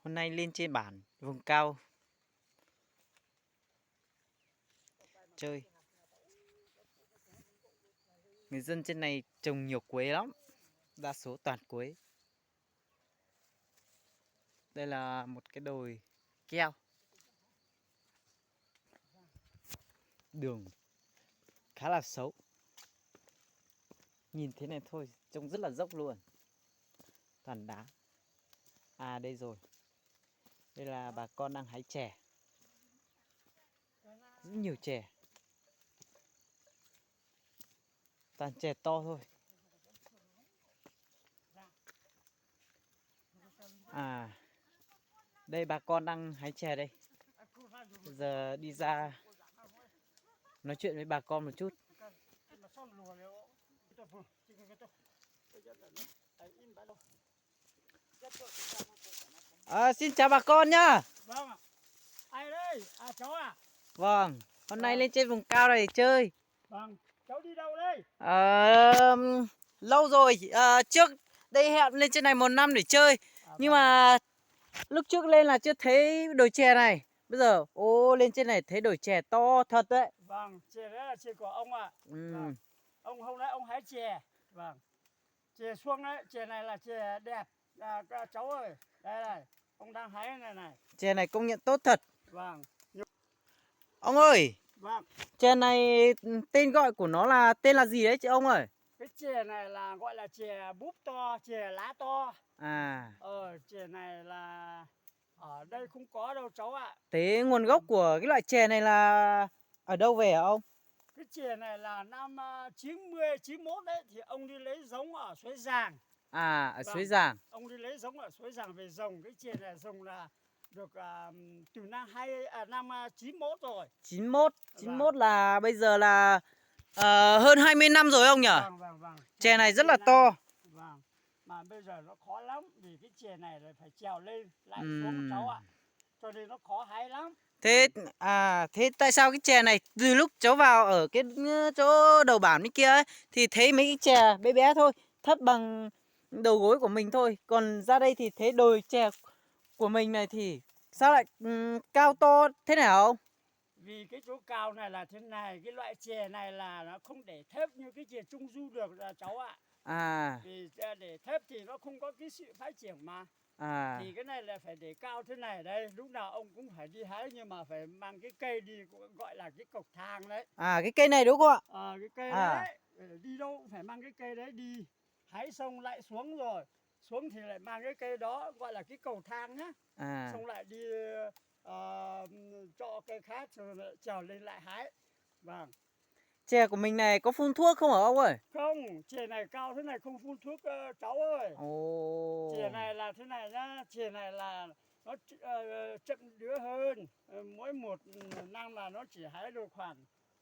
Hôm nay lên trên bản vùng cao chơi. Người dân trên này trồng nhiều quế lắm, đa số toàn quế. Đây là một cái đồi keo. Đường khá là xấu. Nhìn thế này thôi, trông rất là dốc luôn. Toàn đá. À đây rồi. Đây là bà con đang hái chè. Rất nhiều chè. Toàn chè to thôi. À, đây bà con đang hái chè đây. Bây giờ đi ra nói chuyện với bà con một chút. Xin chào bà con nhá. Vâng ạ. Ai đây? À cháu à? Vâng, hôm nay lên trên vùng cao này để chơi. Vâng, cháu đi đâu đây? Lâu rồi, trước đây hẹn lên trên này 1 năm để chơi. Nhưng Vâng. mà lúc trước lên là chưa thấy đồi chè này. Bây giờ, lên trên này thấy đồi chè to thật đấy. Vâng, chè đấy là chè của ông ạ. Vâng. Ông hôm nay ông hái chè. Vâng. Chè xuông đấy, chè này là chè đẹp. Các cháu ơi, đây này, ông đang hái này này. Chè này công nhận tốt thật. Vâng. Ông ơi, Vâng. chè này tên gọi của nó là tên là gì đấy chị ông ơi? Cái chè này là gọi là chè búp to, chè lá to. À, Chè này là ở đây không có đâu cháu ạ. thế nguồn gốc của cái loại chè này là ở đâu về hả ông? Cái chè này là năm 90, 91 đấy thì ông đi lấy giống ở Suối Giàng. À, ở Vâng. Suối Giàng. Ông đi lấy giống ở Suối Giàng về trồng. Cái chè này trồng là được từ năm 91 rồi. 91 là bây giờ là hơn 20 năm rồi ông nhỉ? Vâng. Chè này rất là to. Vâng. Mà bây giờ nó khó lắm vì cái chè này là phải trèo lên lại xuống cháu ạ. Cho nên nó khó hái lắm. Thế tại sao cái chè này từ lúc cháu vào ở cái chỗ đầu bản bên kia ấy thì thấy mấy cái chè bé bé thôi, thấp bằng đầu gối của mình thôi, còn ra đây thì thấy đồi chè của mình này thì sao lại cao to thế nào không? Vì cái chỗ cao này là thế này, cái loại chè này là nó không để thấp như cái chè trung du được cháu ạ. Vì để thấp thì nó không có cái sự phát triển mà. Thì cái này là phải để cao thế này đây, lúc nào ông cũng phải đi hái nhưng mà phải mang cái cây đi, gọi là cái cọc thang đấy. Cái cây này đúng không ạ? Cái cây đấy, đi đâu cũng phải mang cái cây đấy đi, hái xong lại xuống rồi, xuống thì lại mang cái cây đó, gọi là cái cầu thang nhá. Xong lại đi cho cây khác rồi lại trèo lên lại hái. Vâng. Chè của mình này có phun thuốc không hả ông ơi? Không, chè này cao thế này không phun thuốc cháu ơi. Chè này là thế này nhá, chè này là nó chậm đứa hơn. Mỗi một năm là nó chỉ hái được khoảng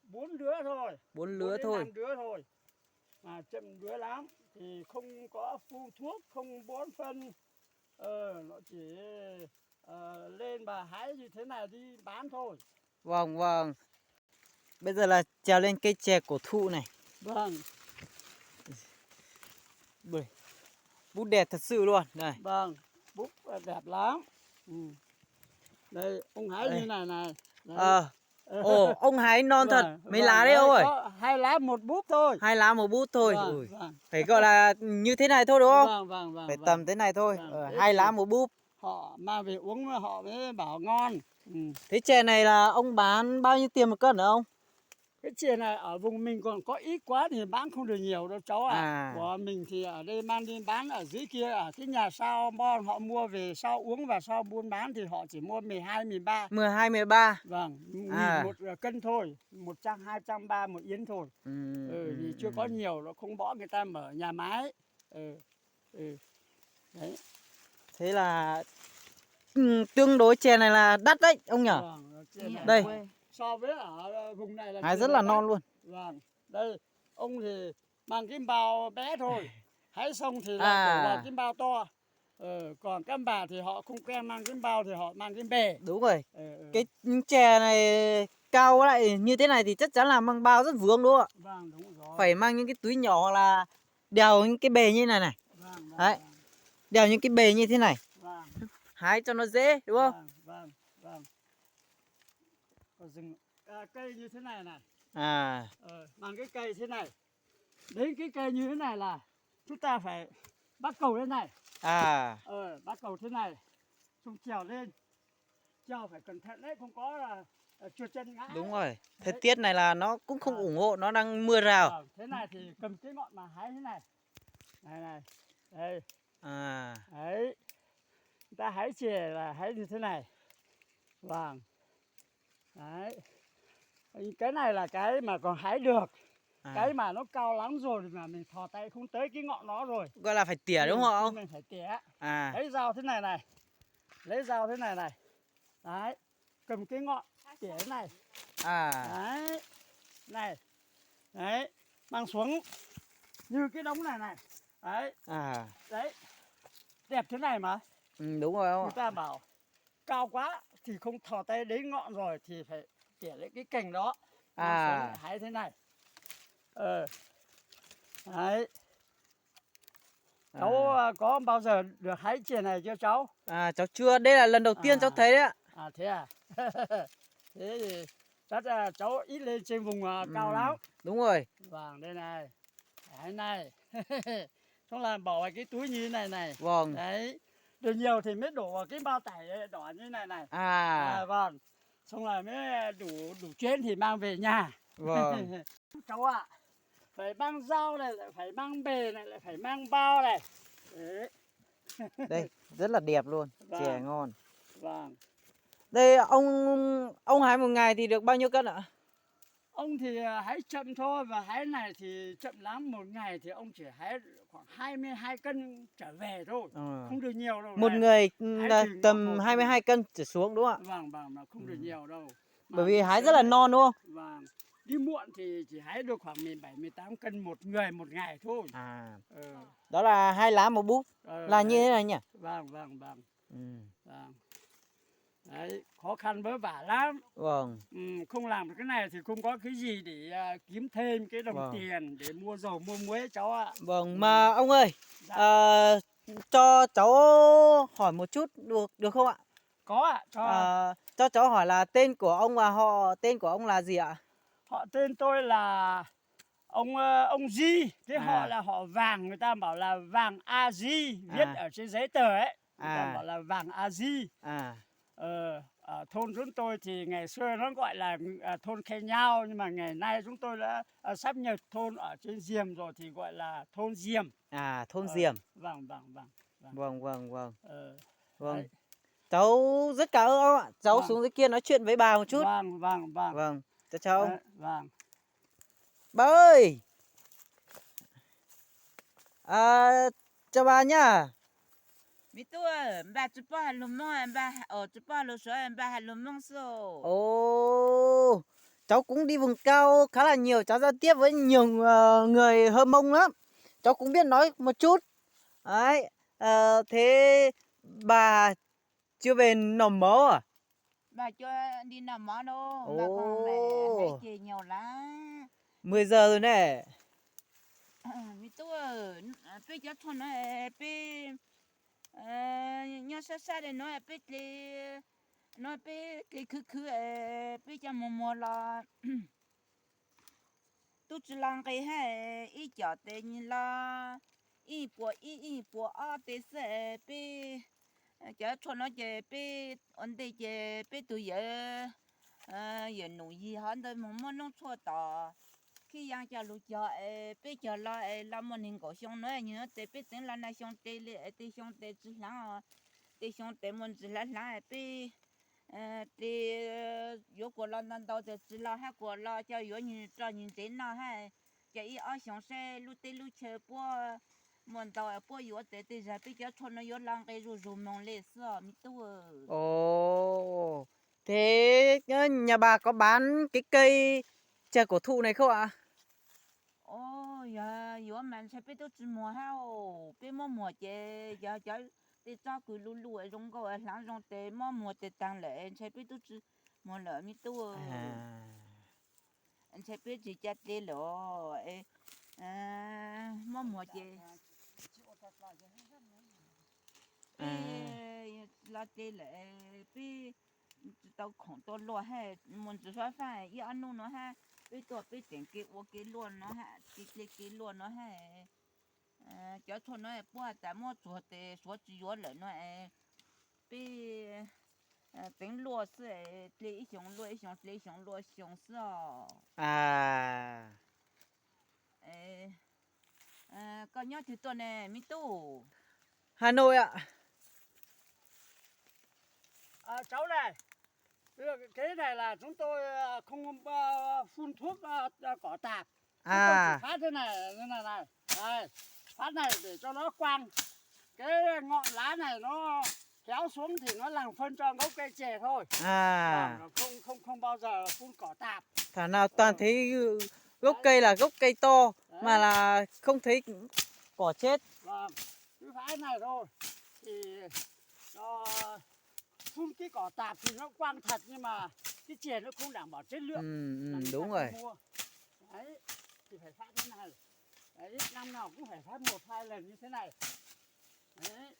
4 đứa thôi. 4 lứa thôi. 5 đứa thôi. Mà chậm đứa lắm thì không có phun thuốc, không bón phân. Nó chỉ lên và hái như thế này đi bán thôi. Vâng. Bây giờ là trèo lên cây chè cổ thụ này. Vâng. Bút đẹp thật sự luôn. Đây. Vâng, bút đẹp lắm. Đây, ông hái như này này. Ông hái non thật. Mấy lá đấy đây ông ơi? có 2 lá 1 bút thôi. 2 lá 1 bút thôi. Vâng. Phải gọi là như thế này thôi đúng không? Vâng. Phải tầm thế này thôi. 2 lá 1 bút. Họ mang về uống họ mới bảo ngon. Thế chè này là ông bán bao nhiêu tiền 1 cân hả ông? Cái chè này ở vùng mình còn có ít quá thì bán không được nhiều đâu cháu ạ. Của mình thì ở đây mang đi bán ở dưới kia, ở cái nhà sau bon họ mua về sau uống và sau buôn bán thì họ chỉ mua 12, 13. 12, 13. Vâng, 1 cân thôi, 100, 200, 3 1 yến thôi. Vì chưa có nhiều, nó không bỏ người ta mở nhà máy. Đấy. Thế là tương đối chè này là đắt đấy ông nhỉ? Vâng, đây. So với ở vùng này là hái rất là non luôn. Vâng, đây, ông thì mang cái bao bé thôi. Hái xong thì lại đổ vào cái bao to. Còn các bà thì họ không quen mang cái bao thì họ mang cái bè. Đúng rồi. Cái chè này cao lại như thế này thì chắc chắn là mang bao rất vướng đúng không ạ? Vâng, đúng rồi. Phải mang những cái túi nhỏ hoặc là đèo những cái bề như này này. Vâng. Đấy. Đèo những cái bề như thế này. Vâng. hái cho nó dễ đúng không? Vâng. Có rừng cây như thế này này. Bằng cái cây thế này. Đến cái cây như thế này là chúng ta phải bắt cầu lên này. Bắt cầu thế này. Xong trèo lên. Trèo phải cẩn thận đấy, không có là trượt chân ngã. Đúng rồi. Thời tiết này là nó cũng không ủng hộ, nó đang mưa rào. Thế này thì cầm cái ngọn mà hái thế này. Này. Đây. Đấy. Người ta hái chè là hái như thế này. Vâng. Đấy. Cái này là cái mà còn hái được. Cái mà nó cao lắm rồi mà mình thò tay không tới cái ngọn nó rồi. Gọi là phải tỉa đúng không? Mình phải tỉa. Lấy dao thế này này. Lấy dao thế này này. Đấy. Cầm cái ngọn tỉa thế này. Đấy. Này. Đấy. Mang xuống như cái đống này này. Đấy. Đấy. Đẹp thế này mà. Đúng rồi không? Người ta bảo cao quá thì không thò tay đến ngọn rồi thì phải tỉa lấy cái cành đó. Hái thế này. Đấy. Cháu có bao giờ được hái chè này chưa cháu? Cháu chưa, đây là lần đầu tiên cháu thấy đấy ạ. Thế à? Thế thì chắc là cháu ít lên trên vùng cao lắm. Đúng rồi. Vâng, đây này. Đấy này. Xong là bỏ vào cái túi như thế này này. Vâng. Đấy. Được nhiều thì mới đổ vào cái bao tải đỏ như này này. Vâng. Xong là mới đủ chuyến thì mang về nhà. Vâng. Cháu ạ. Phải mang dao này, lại phải mang bề này, lại phải mang bao này. Đấy. Đây, rất là đẹp luôn. Chè ngon. Vâng. Đây ông hái một ngày thì được bao nhiêu cân ạ? Ông thì hái chậm thôi, và hái này thì chậm lắm. Một ngày thì ông chỉ hái khoảng 22 cân trở về thôi. Không được nhiều đâu. Một người tầm 22 cân trở xuống đúng không ạ? Vâng, mà không được nhiều đâu. Bởi vì hái rất là non đúng không? Vâng. Đi muộn thì chỉ hái được khoảng 17-18 cân một người một ngày thôi. Đó là 2 lá một búp. Là như thế này nhỉ? Vâng. Đấy, khó khăn vất vả lắm. Vâng. Không làm được cái này thì không có cái gì để kiếm thêm cái đồng tiền để mua dầu mua muối cháu ạ. Vâng, mà ông ơi, cho cháu hỏi một chút được không ạ? Có ạ. Cho cháu hỏi là tên của ông và tên của ông là gì ạ? Họ tên tôi là ông Di, cái họ là họ Vàng, người ta bảo là Vàng A Di, viết ở trên giấy tờ ấy, người ta bảo là Vàng A Di. Ở thôn chúng tôi thì ngày xưa nó gọi là thôn Khe Nhau, nhưng mà ngày nay chúng tôi đã sắp nhập thôn ở trên Diềm rồi thì gọi là thôn Diềm. Thôn Diềm. Vâng. Vâng. Cháu rất cảm ơn ông ạ. Cháu xuống dưới kia nói chuyện với bà một chút. Vâng. Chào ông. Vâng. Bà ơi. Chào bà nhá. Mi tua, bà chụp bao lùm mông, bà chụp bao lùm sữa, bà lùm mông sô. Ồ, cháu cũng đi vùng cao khá là nhiều, cháu giao tiếp với nhiều người Hơ Mông lắm. Cháu cũng biết nói một chút. Đấy, thế bà chưa về Nòm Mó à? Bà chưa đi nằm mó đâu, bà còn về hay chè nhiều lắm. 10 giờ rồi nè. Mi tua, bây giờ thôn này, bây nhớ xa để nói bây lì, nói bây lì cứ bây giờ mò là tôi chỉ làm cái hay ít giờ để như là ít bộ ở để sẽ bây giờ thôn nó giờ bây ổn định giờ bây tụi giờ giờ nuôi gì hơn đời mò nông thôn đó khi yang cho lúa cho bây giờ là làm một hình cổ xong nữa nhớ để bây tiếng là này xong để để xong để chỉ là để xong để muốn chỉ là bây để有过了难道就只了还过了叫有人找人真了还叫一想噻路对路去播muốn到播有在这比较穿了有两个入门类似咪多. Ồ, thế nhà bà có bán cái cây chè cổ thụ này không ạ? Dạ, có mình sẽ biết tôi chỉ mua hao, biết mua chè, dạ để cho cứ lú ở trong cái láng trong để mua để tăng lệ, sẽ biết tôi chỉ mua lợ mi tu, anh sẽ biết chỉ chặt để lọ, mua chè, lo tê lệ bị tao khổng tao lo ha muốn chỉ phải phải yêu anh nó ha bị tao bị tiền cái ô cái luôn nó ha cái luôn nó ha cho thôi nó bỏ tại mua chuột thì số chỉ vô lại nó bị tính lúa是lấy熊lúa熊lấy熊lúa熊是哦có nhớ thì tuần này mi tu Hà Nội ạ. Cháu này, cái này là chúng tôi không phun thuốc cỏ tạp. Chúng tôi chỉ phát thế này. Đây, phát này để cho nó quang. Cái ngọn lá này nó kéo xuống thì nó làm phân cho gốc cây chè thôi. Không bao giờ phun cỏ tạp. Thảo nào toàn thấy gốc cây là gốc cây to. Đấy. Mà là không thấy cỏ chết. Vâng, cứ phát này thôi. Thì phun cái cỏ tạp thì nó quang thật nhưng mà cái chè nó không đảm bảo chất lượng. Đúng rồi. Đấy, thì phải phát thế này. Đấy, năm nào cũng phải phát 1-2 lần như thế này. Đấy.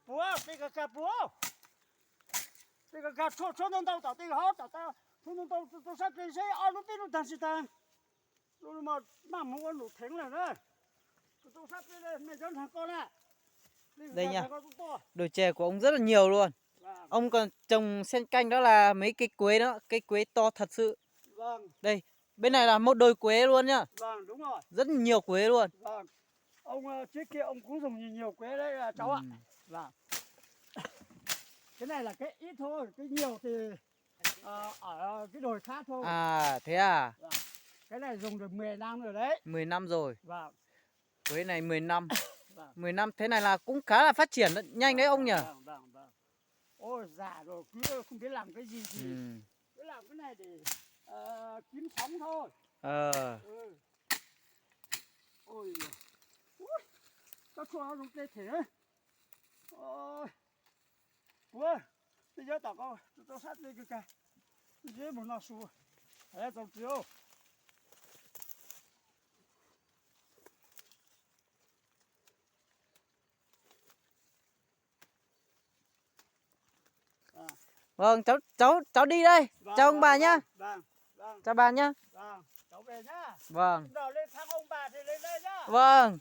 Bố, cái cà bố. Cái cà cho nó đâu tao cái hốt tao cho nó đâu tao sát cái xe ăn nó tin nó thằng gì ta. Rồi mà muốn ăn lụt thèn rồi đó. Tao sát cái này mày dẫn thằng con à. Đây nha. Đồi chè của ông rất là nhiều luôn. Vâng. Ông còn trồng xen canh đó là mấy cây quế đó, cây quế to thật sự. Vâng. Đây, bên này là một đồi quế luôn nhá. Vâng, đúng rồi. Rất nhiều quế luôn. Vâng. Ông trước kia ông cũng dùng nhiều quế đấy cháu ạ. Vâng. Cái này là cái ít thôi, cái nhiều thì ở cái đồi khác thôi. Thế à? Vâng. Cái này dùng được 10 năm rồi đấy. 10 năm rồi. Vâng. Quế này 10 năm. Vâng. 10 năm thế này là cũng khá là phát triển nhanh đấy ông nhỉ? Vâng. Ôi già rồi cứ không biết làm cái gì thì cứ làm cái này để kiếm sống thôi. Ôi các cô nó dùng cây thể. Ôi. Ủa, bây giờ tao sát lên cái dưới một nó xù. Đấy tao chiếu. Vâng, cháu đi đây. Chào ông bà nhá. Vâng. Chào bà nhá. Vâng, cháu về nhá. Vâng. Đào lên thăm ông bà thì lên đây nhá. Vâng.